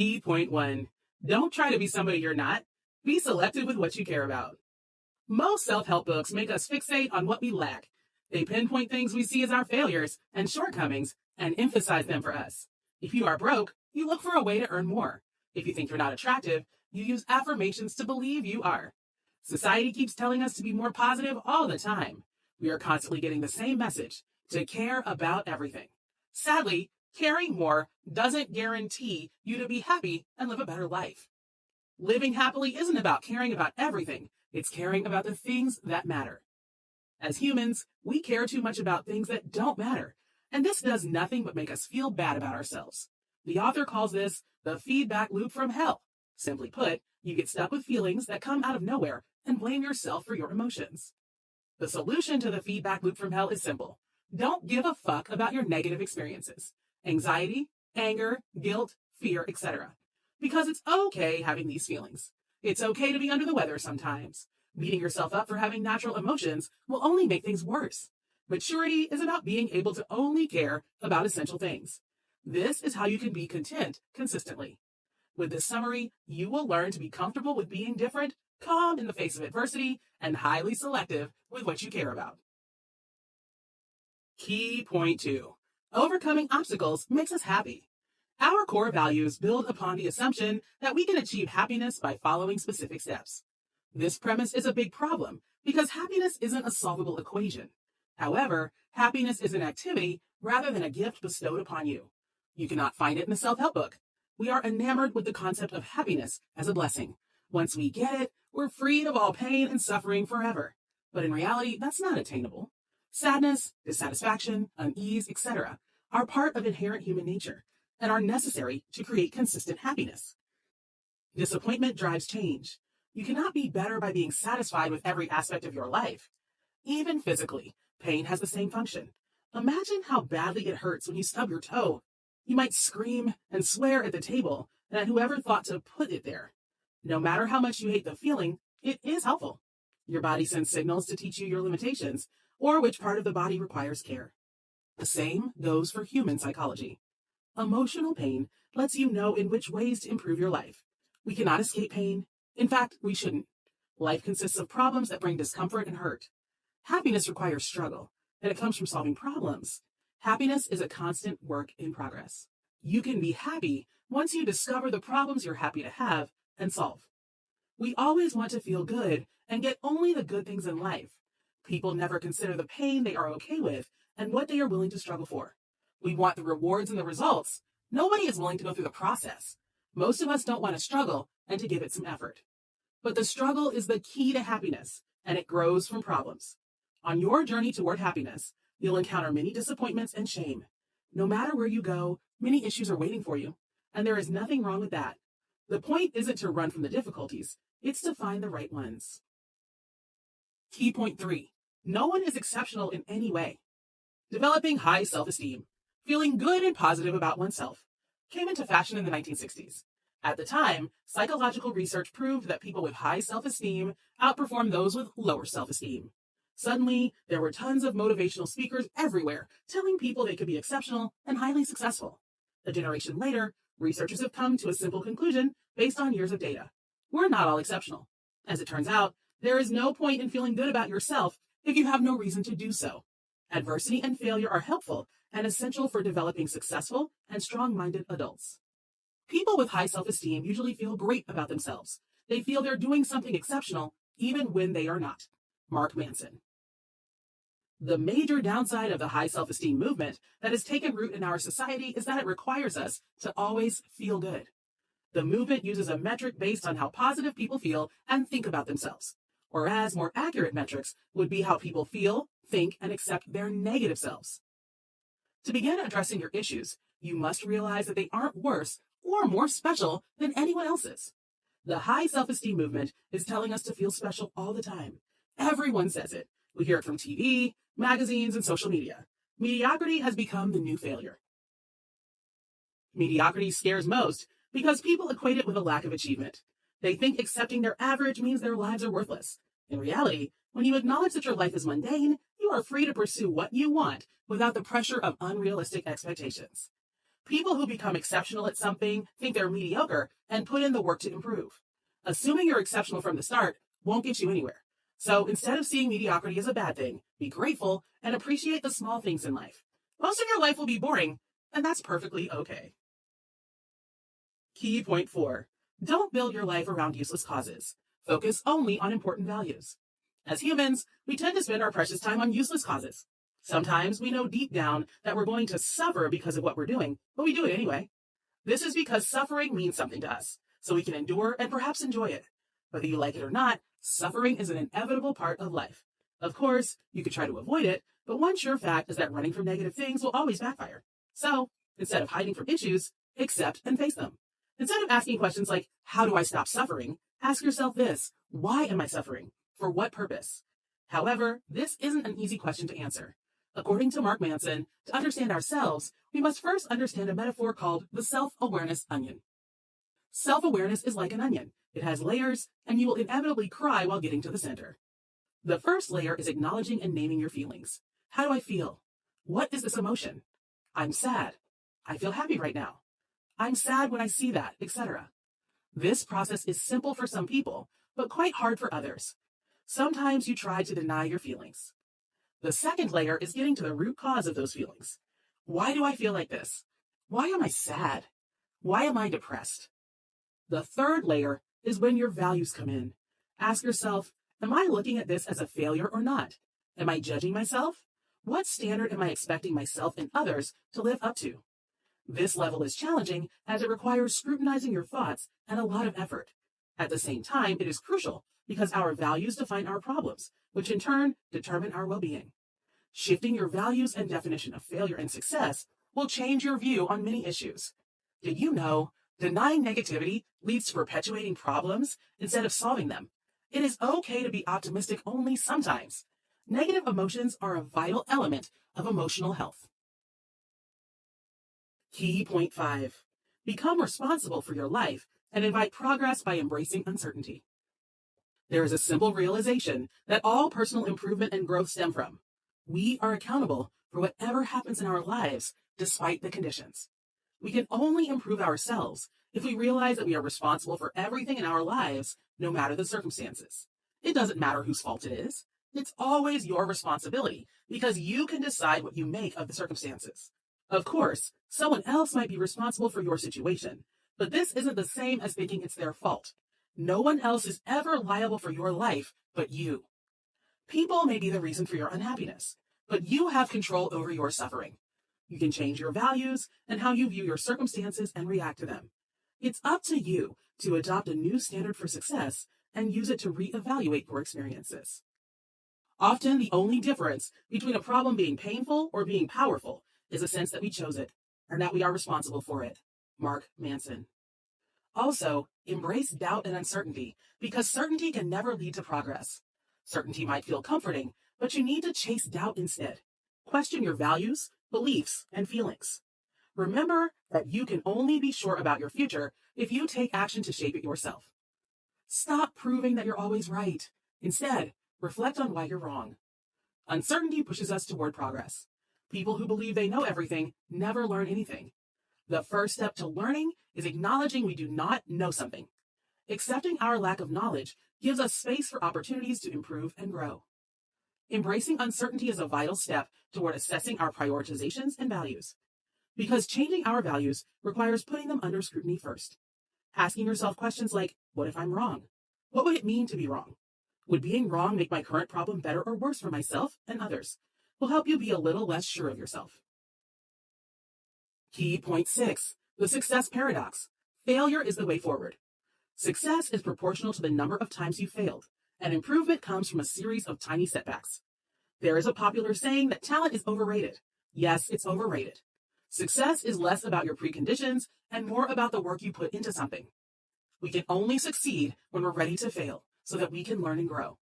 Point 1. Don't try to be somebody you're not. Be selective with what you care about. Most self-help books make us fixate on what we lack. They pinpoint things we see as our failures and shortcomings and emphasize them for us. If you are broke, you look for a way to earn more. If you think you're not attractive, you use affirmations to believe you are. Society keeps telling us to be more positive all the time. We are constantly getting the same message, to care about everything. Sadly, caring more doesn't guarantee you to be happy and live a better life. Living happily isn't about caring about everything. It's caring about the things that matter. As humans, we care too much about things that don't matter, and this does nothing but make us feel bad about ourselves. The author calls this the feedback loop from hell. Simply put, you get stuck with feelings that come out of nowhere and blame yourself for your emotions. The solution to the feedback loop from hell is simple. Don't give a fuck about your negative experiences. Anxiety, anger, guilt, fear, etc. Because it's okay having these feelings. It's okay to be under the weather sometimes. Beating yourself up for having natural emotions will only make things worse. Maturity is about being able to only care about essential things. This is how you can be content consistently. With this summary, you will learn to be comfortable with being different, calm in the face of adversity, and highly selective with what you care about. Key point 2. Overcoming obstacles makes us happy. Our core values build upon the assumption that we can achieve happiness by following specific steps. This premise is a big problem because happiness isn't a solvable equation. However, happiness is an activity rather than a gift bestowed upon you. You cannot find it in a self-help book. We are enamored with the concept of happiness as a blessing. Once we get it, we're freed of all pain and suffering forever. But in reality, that's not attainable. Sadness, dissatisfaction, unease, etc. are part of inherent human nature and are necessary to create consistent happiness. Disappointment drives change. You cannot be better by being satisfied with every aspect of your life. Even physically, pain has the same function. Imagine how badly it hurts when you stub your toe. You might scream and swear at the table and at whoever thought to put it there. No matter how much you hate the feeling, it is helpful. Your body sends signals to teach you your limitations or which part of the body requires care. The same goes for human psychology. Emotional pain lets you know in which ways to improve your life. We cannot escape pain. In fact, we shouldn't. Life consists of problems that bring discomfort and hurt. Happiness requires struggle, and it comes from solving problems. Happiness is a constant work in progress. You can be happy once you discover the problems you're happy to have and solve. We always want to feel good and get only the good things in life. People never consider the pain they are okay with and what they are willing to struggle for. We want the rewards and the results. Nobody is willing to go through the process. Most of us don't want to struggle and to give it some effort. But the struggle is the key to happiness, and it grows from problems. On your journey toward happiness, you'll encounter many disappointments and shame. No matter where you go, many issues are waiting for you, and there is nothing wrong with that. The point isn't to run from the difficulties, it's to find the right ones. Key point 3. No one is exceptional in any way. Developing high self-esteem, feeling good and positive about oneself, came into fashion in the 1960s. At the time, psychological research proved that people with high self-esteem outperformed those with lower self-esteem. Suddenly, there were tons of motivational speakers everywhere telling people they could be exceptional and highly successful. A generation later, researchers have come to a simple conclusion based on years of data. We're not all exceptional. As it turns out, there is no point in feeling good about yourself if you have no reason to do so. Adversity and failure are helpful and essential for developing successful and strong-minded adults. People with high self-esteem usually feel great about themselves. They feel they're doing something exceptional even when they are not. Mark Manson. The major downside of the high self-esteem movement that has taken root in our society is that it requires us to always feel good. The movement uses a metric based on how positive people feel and think about themselves, whereas more accurate metrics would be how people feel, think, and accept their negative selves. To begin addressing your issues, you must realize that they aren't worse or more special than anyone else's. The high self-esteem movement is telling us to feel special all the time. Everyone says it. We hear it from TV, magazines, and social media. Mediocrity has become the new failure. Mediocrity scares most because people equate it with a lack of achievement. They think accepting their average means their lives are worthless. In reality, when you acknowledge that your life is mundane, you are free to pursue what you want without the pressure of unrealistic expectations. People who become exceptional at something think they're mediocre and put in the work to improve. Assuming you're exceptional from the start won't get you anywhere. So instead of seeing mediocrity as a bad thing, be grateful and appreciate the small things in life. Most of your life will be boring, and that's perfectly okay. Key point 4. Don't build your life around useless causes. Focus only on important values. As humans, we tend to spend our precious time on useless causes. Sometimes we know deep down that we're going to suffer because of what we're doing, but we do it anyway. This is because suffering means something to us, so we can endure and perhaps enjoy it. Whether you like it or not, suffering is an inevitable part of life. Of course, you could try to avoid it, but one sure fact is that running from negative things will always backfire. So, instead of hiding from issues, accept and face them. Instead of asking questions like, how do I stop suffering? Ask yourself this, why am I suffering? For what purpose? However, this isn't an easy question to answer. According to Mark Manson, to understand ourselves, we must first understand a metaphor called the self-awareness onion. Self-awareness is like an onion. It has layers, and you will inevitably cry while getting to the center. The first layer is acknowledging and naming your feelings. How do I feel? What is this emotion? I'm sad. I feel happy right now. I'm sad when I see that, etc. This process is simple for some people, but quite hard for others. Sometimes you try to deny your feelings. The second layer is getting to the root cause of those feelings. Why do I feel like this? Why am I sad? Why am I depressed? The third layer is when your values come in. Ask yourself, am I looking at this as a failure or not? Am I judging myself? What standard am I expecting myself and others to live up to? This level is challenging as it requires scrutinizing your thoughts and a lot of effort. At the same time, it is crucial because our values define our problems, which in turn determine our well-being. Shifting your values and definition of failure and success will change your view on many issues. Did you know denying negativity leads to perpetuating problems instead of solving them? It is okay to be optimistic only sometimes. Negative emotions are a vital element of emotional health. Key point 5. Become responsible for your life and invite progress by embracing uncertainty. There is a simple realization that all personal improvement and growth stem from. We are accountable for whatever happens in our lives despite the conditions. We can only improve ourselves if we realize that we are responsible for everything in our lives, no matter the circumstances. It doesn't matter whose fault it is. It's always your responsibility because you can decide what you make of the circumstances. Of course, someone else might be responsible for your situation, but this isn't the same as thinking it's their fault. No one else is ever liable for your life but you. People may be the reason for your unhappiness, but you have control over your suffering. You can change your values and how you view your circumstances and react to them. It's up to you to adopt a new standard for success and use it to reevaluate your experiences. Often, the only difference between a problem being painful or being powerful is a sense that we chose it and that we are responsible for it. Mark Manson. Also, embrace doubt and uncertainty because certainty can never lead to progress. Certainty might feel comforting, but you need to chase doubt instead. Question your values, beliefs, and feelings. Remember that you can only be sure about your future if you take action to shape it yourself. Stop proving that you're always right. Instead, reflect on why you're wrong. Uncertainty pushes us toward progress. People who believe they know everything never learn anything. The first step to learning is acknowledging we do not know something. Accepting our lack of knowledge gives us space for opportunities to improve and grow. Embracing uncertainty is a vital step toward assessing our prioritizations and values. Because changing our values requires putting them under scrutiny first. Asking yourself questions like, what if I'm wrong? What would it mean to be wrong? Would being wrong make my current problem better or worse for myself and others? Will help you be a little less sure of yourself. Key point 6, the success paradox. Failure is the way forward. Success is proportional to the number of times you failed, and improvement comes from a series of tiny setbacks. There is a popular saying that talent is overrated. Yes, it's overrated. Success is less about your preconditions and more about the work you put into something. We can only succeed when we're ready to fail so that we can learn and grow.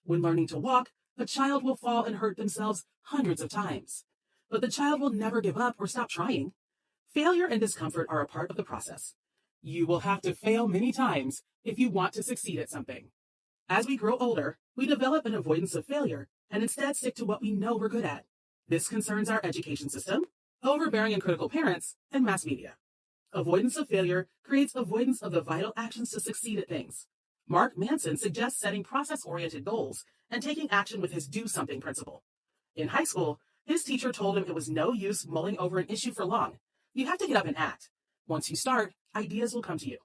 When learning to walk, a child will fall and hurt themselves hundreds of times. But the child will never give up or stop trying. Failure and discomfort are a part of the process. You will have to fail many times if you want to succeed at something. As we grow older, we develop an avoidance of failure and instead stick to what we know we're good at. This concerns our education system, overbearing and critical parents, and mass media. Avoidance of failure creates avoidance of the vital actions to succeed at things. Mark Manson suggests setting process-oriented goals and taking action with his do something principle. In high school, his teacher told him it was no use mulling over an issue for long. You have to get up and act. Once you start, ideas will come to you.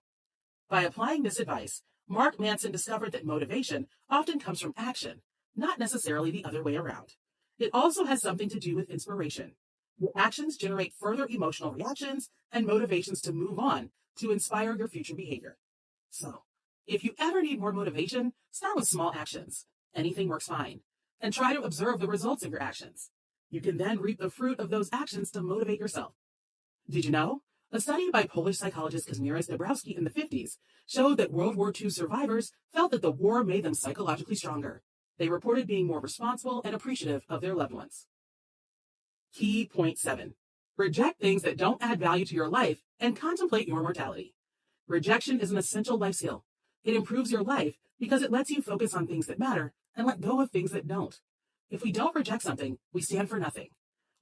By applying this advice, Mark Manson discovered that motivation often comes from action, not necessarily the other way around. It also has something to do with inspiration. Your actions generate further emotional reactions and motivations to move on to inspire your future behavior. So, if you ever need more motivation, start with small actions. Anything works fine. And try to observe the results of your actions. You can then reap the fruit of those actions to motivate yourself. Did you know? A study by Polish psychologist Kazimierz Dabrowski in the 50s showed that World War II survivors felt that the war made them psychologically stronger. They reported being more responsible and appreciative of their loved ones. Key point 7. Reject things that don't add value to your life and contemplate your mortality. Rejection is an essential life skill. It improves your life because it lets you focus on things that matter and let go of things that don't. If we don't reject something, we stand for nothing.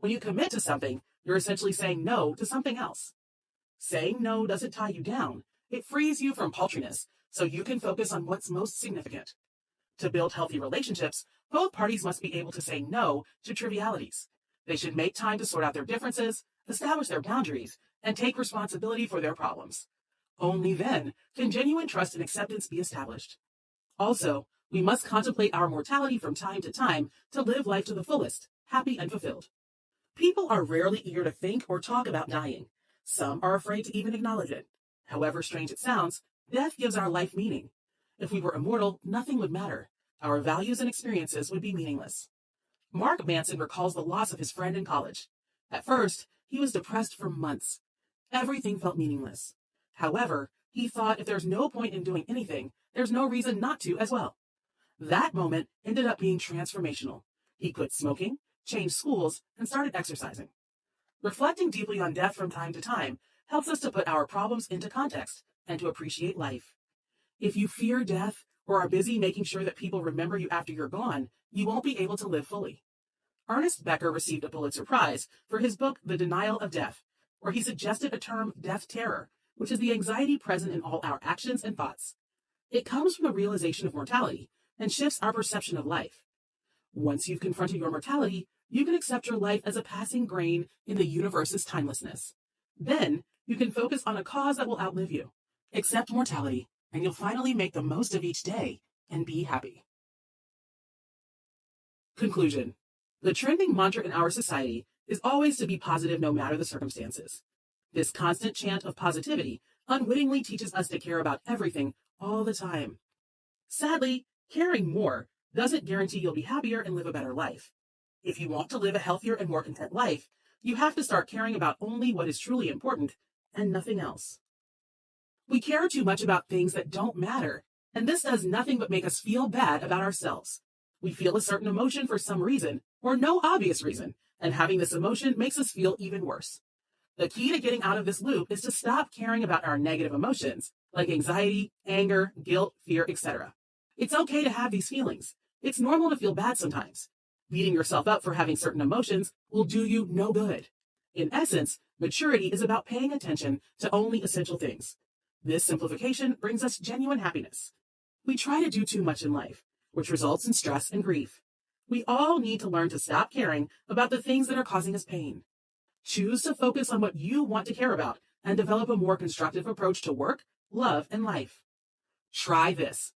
When you commit to something, you're essentially saying no to something else. Saying no doesn't tie you down. It frees you from paltriness so you can focus on what's most significant. To build healthy relationships, both parties must be able to say no to trivialities. They should make time to sort out their differences, establish their boundaries, and take responsibility for their problems. Only then can genuine trust and acceptance be established. Also, we must contemplate our mortality from time to live life to the fullest, happy and fulfilled. People are rarely eager to think or talk about dying. Some are afraid to even acknowledge it. However strange it sounds, death gives our life meaning. If we were immortal, nothing would matter. Our values and experiences would be meaningless. Mark Manson recalls the loss of his friend in college. At first, he was depressed for months. Everything felt meaningless. However, he thought if there's no point in doing anything, there's no reason not to as well. That moment ended up being transformational. He quit smoking, changed schools, and started exercising. Reflecting deeply on death from time to time helps us to put our problems into context and to appreciate life. If you fear death or are busy making sure that people remember you after you're gone, you won't be able to live fully. Ernest Becker received a Pulitzer Prize for his book, The Denial of Death, where he suggested a term, death terror, which is the anxiety present in all our actions and thoughts. It comes from the realization of mortality and shifts our perception of life. Once you've confronted your mortality, you can accept your life as a passing grain in the universe's timelessness. Then, you can focus on a cause that will outlive you. Accept mortality, and you'll finally make the most of each day and be happy. Conclusion. The trending mantra in our society is always to be positive no matter the circumstances. This constant chant of positivity unwittingly teaches us to care about everything all the time. Sadly, caring more doesn't guarantee you'll be happier and live a better life. If you want to live a healthier and more content life, you have to start caring about only what is truly important and nothing else. We care too much about things that don't matter, and this does nothing but make us feel bad about ourselves. We feel a certain emotion for some reason, or no obvious reason, and having this emotion makes us feel even worse. The key to getting out of this loop is to stop caring about our negative emotions, like anxiety, anger, guilt, fear, etc. It's okay to have these feelings. It's normal to feel bad sometimes. Beating yourself up for having certain emotions will do you no good. In essence, maturity is about paying attention to only essential things. This simplification brings us genuine happiness. We try to do too much in life, which results in stress and grief. We all need to learn to stop caring about the things that are causing us pain. Choose to focus on what you want to care about and develop a more constructive approach to work, love, and life. Try this.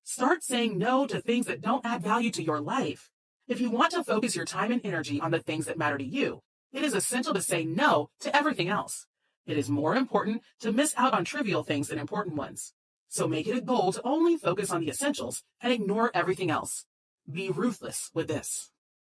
Start saying no to things that don't add value to your life. If you want to focus your time and energy on the things that matter to you, it is essential to say no to everything else. It is more important to miss out on trivial things than important ones. So make it a goal to only focus on the essentials and ignore everything else. Be ruthless with this.